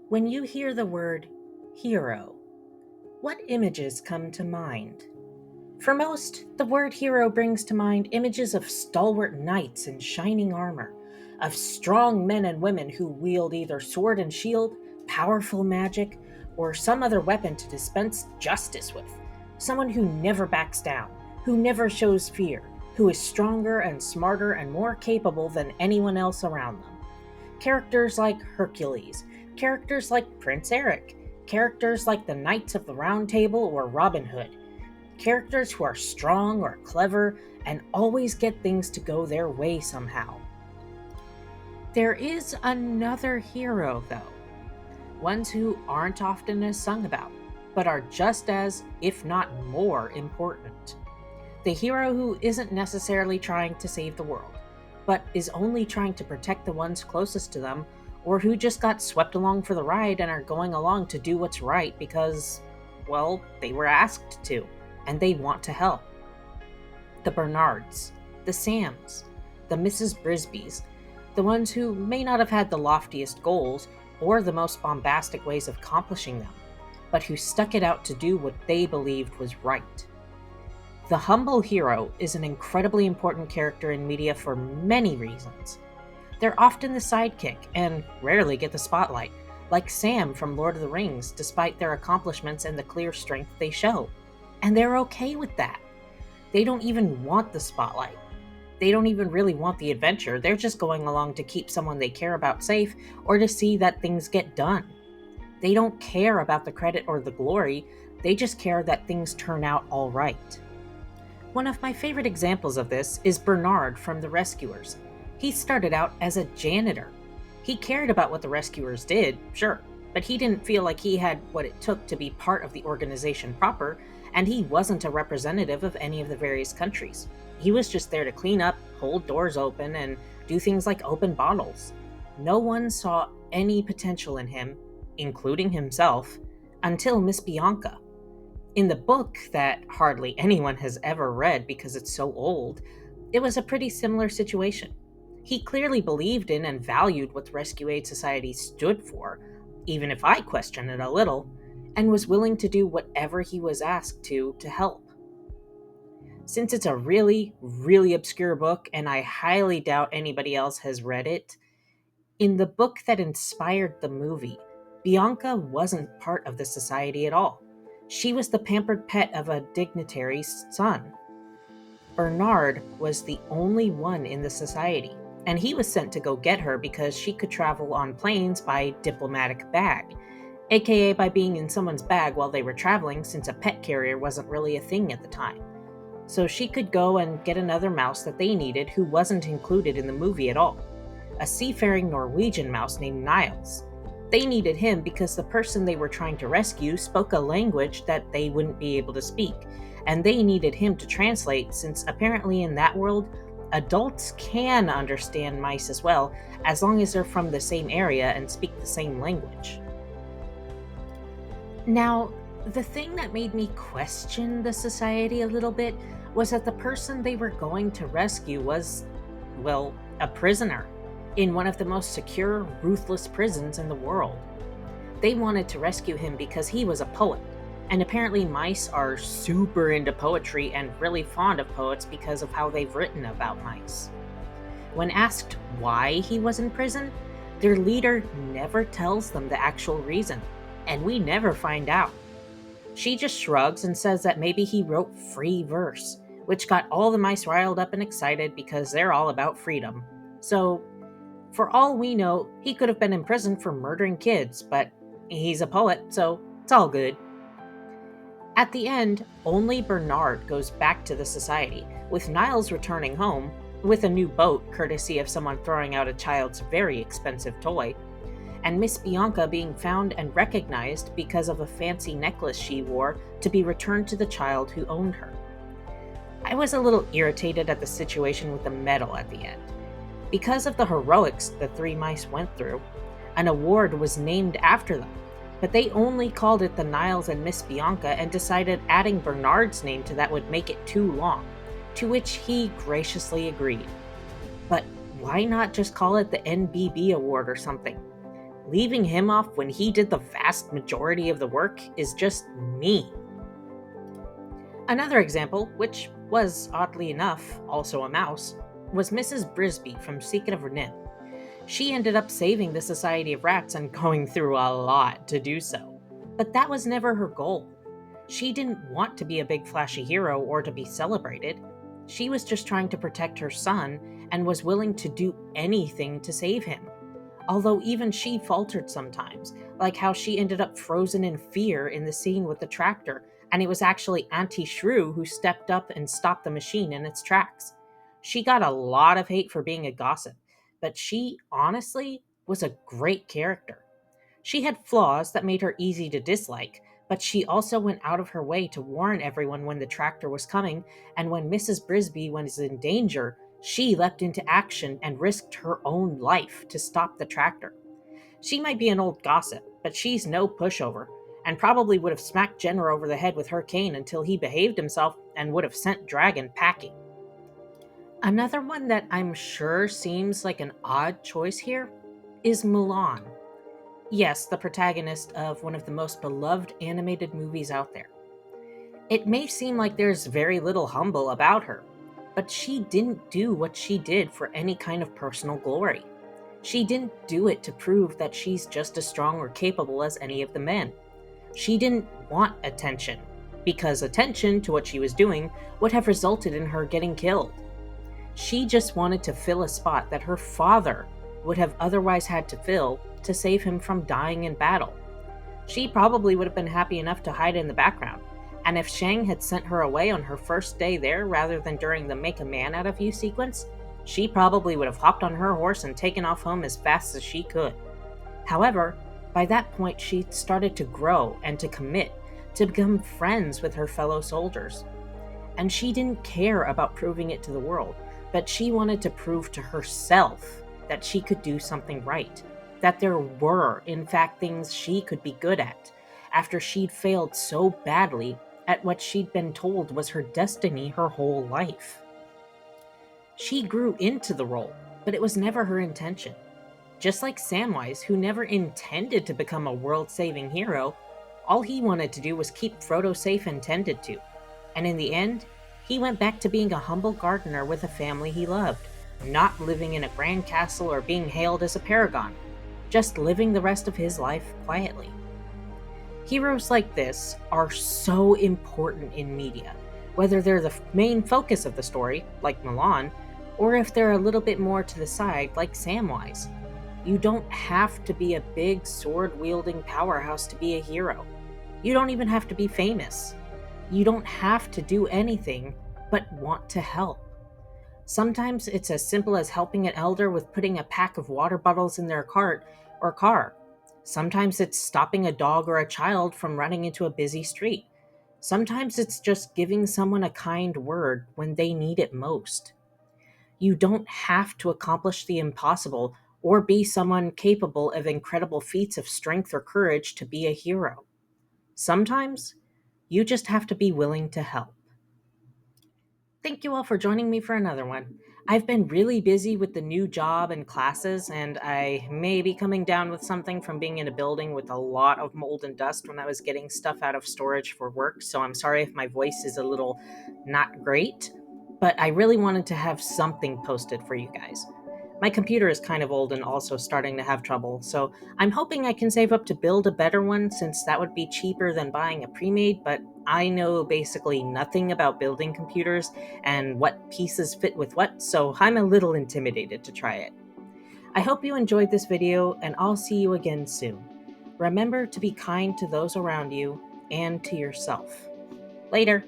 When you hear the word hero, what images come to mind? For most, the word hero brings to mind images of stalwart knights in shining armor, of strong men and women who wield either sword and shield, powerful magic, or some other weapon to dispense justice with. Someone who never backs down, who never shows fear, who is stronger and smarter and more capable than anyone else around them. Characters like Hercules, characters like Prince Eric, characters like the Knights of the Round Table or Robin Hood. Characters who are strong or clever and always get things to go their way somehow. There is another hero, though, ones who aren't often as sung about, but are just as, if not more, important. The hero who isn't necessarily trying to save the world, but is only trying to protect the ones closest to them, or who just got swept along for the ride and are going along to do what's right because, well, they were asked to, and they want to help. The Bernards, the Sams, the Mrs. Brisbys, the ones who may not have had the loftiest goals or the most bombastic ways of accomplishing them, but who stuck it out to do what they believed was right. The humble hero is an incredibly important character in media for many reasons. They're often the sidekick and rarely get the spotlight, like Sam from Lord of the Rings, despite their accomplishments and the clear strength they show. And they're okay with that. They don't even want the spotlight. They don't even really want the adventure. They're just going along to keep someone they care about safe or to see that things get done. They don't care about the credit or the glory. They just care that things turn out all right. One of my favorite examples of this is Bernard from The Rescuers. He started out as a janitor. He cared about what the rescuers did, sure, but he didn't feel like he had what it took to be part of the organization proper, and he wasn't a representative of any of the various countries. He was just there to clean up, hold doors open, and do things like open bottles. No one saw any potential in him, including himself, until Miss Bianca. In the book that hardly anyone has ever read because it's so old, it was a pretty similar situation. He clearly believed in and valued what the Rescue Aid Society stood for, even if I question it a little, and was willing to do whatever he was asked to help. Since it's a really, really obscure book, and I highly doubt anybody else has read it, in the book that inspired the movie, Bianca wasn't part of the society at all. She was the pampered pet of a dignitary's son. Bernard was the only one in the society, and he was sent to go get her because she could travel on planes by diplomatic bag, aka by being in someone's bag while they were traveling since a pet carrier wasn't really a thing at the time. So she could go and get another mouse that they needed who wasn't included in the movie at all, a seafaring Norwegian mouse named Niles. They needed him because the person they were trying to rescue spoke a language that they wouldn't be able to speak, and they needed him to translate since apparently in that world, adults can understand mice as well, as long as they're from the same area and speak the same language. Now, the thing that made me question the society a little bit was that the person they were going to rescue was, well, a prisoner in one of the most secure, ruthless prisons in the world. They wanted to rescue him because he was a poet, and apparently mice are super into poetry and really fond of poets because of how they've written about mice. When asked why he was in prison, their leader never tells them the actual reason, and we never find out. She just shrugs and says that maybe he wrote free verse, which got all the mice riled up and excited because they're all about freedom. So, for all we know, he could have been in prison for murdering kids, but he's a poet, so it's all good. At the end, only Bernard goes back to the society, with Niles returning home, with a new boat courtesy of someone throwing out a child's very expensive toy, and Miss Bianca being found and recognized because of a fancy necklace she wore to be returned to the child who owned her. I was a little irritated at the situation with the medal at the end. Because of the heroics the three mice went through, an award was named after them, but they only called it the Niles and Miss Bianca and decided adding Bernard's name to that would make it too long, to which he graciously agreed. But why not just call it the NBB Award or something? Leaving him off when he did the vast majority of the work is just mean. Another example, which was oddly enough also a mouse, was Mrs. Brisby from Secret of Nim. She ended up saving the Society of Rats and going through a lot to do so. But that was never her goal. She didn't want to be a big flashy hero or to be celebrated. She was just trying to protect her son and was willing to do anything to save him. Although even she faltered sometimes, like how she ended up frozen in fear in the scene with the tractor, and it was actually Auntie Shrew who stepped up and stopped the machine in its tracks. She got a lot of hate for being a gossip, but she honestly was a great character. She had flaws that made her easy to dislike, but she also went out of her way to warn everyone when the tractor was coming, and when Mrs. Brisby was in danger, she leapt into action and risked her own life to stop the tractor. She might be an old gossip, but she's no pushover, and probably would have smacked Jenner over the head with her cane until he behaved himself and would have sent Dragon packing. Another one that I'm sure seems like an odd choice here is Mulan. Yes, the protagonist of one of the most beloved animated movies out there. It may seem like there's very little humble about her, but she didn't do what she did for any kind of personal glory. She didn't do it to prove that she's just as strong or capable as any of the men. She didn't want attention, because attention to what she was doing would have resulted in her getting killed. She just wanted to fill a spot that her father would have otherwise had to fill to save him from dying in battle. She probably would have been happy enough to hide in the background, and if Shang had sent her away on her first day there rather than during the make a man out of you sequence, she probably would have hopped on her horse and taken off home as fast as she could. However, by that point she started to grow and to commit, to become friends with her fellow soldiers. And she didn't care about proving it to the world, but she wanted to prove to herself that she could do something right, that there were, in fact, things she could be good at, after she'd failed so badly at what she'd been told was her destiny her whole life. She grew into the role, but it was never her intention. Just like Samwise, who never intended to become a world-saving hero, all he wanted to do was keep Frodo safe and tended to. And in the end, he went back to being a humble gardener with a family he loved, not living in a grand castle or being hailed as a paragon, just living the rest of his life quietly. Heroes like this are so important in media, whether they're the main focus of the story, like Mulan, or if they're a little bit more to the side, like Samwise. You don't have to be a big sword-wielding powerhouse to be a hero. You don't even have to be famous. You don't have to do anything but want to help. Sometimes it's as simple as helping an elder with putting a pack of water bottles in their cart or car. Sometimes it's stopping a dog or a child from running into a busy street. Sometimes it's just giving someone a kind word when they need it most. You don't have to accomplish the impossible or be someone capable of incredible feats of strength or courage to be a hero. Sometimes you just have to be willing to help. Thank you all for joining me for another one. I've been really busy with the new job and classes, and I may be coming down with something from being in a building with a lot of mold and dust when I was getting stuff out of storage for work, so I'm sorry if my voice is a little not great, but I really wanted to have something posted for you guys. My computer is kind of old and also starting to have trouble, so I'm hoping I can save up to build a better one since that would be cheaper than buying a pre-made, but I know basically nothing about building computers and what pieces fit with what, so I'm a little intimidated to try it. I hope you enjoyed this video, and I'll see you again soon. Remember to be kind to those around you and to yourself. Later!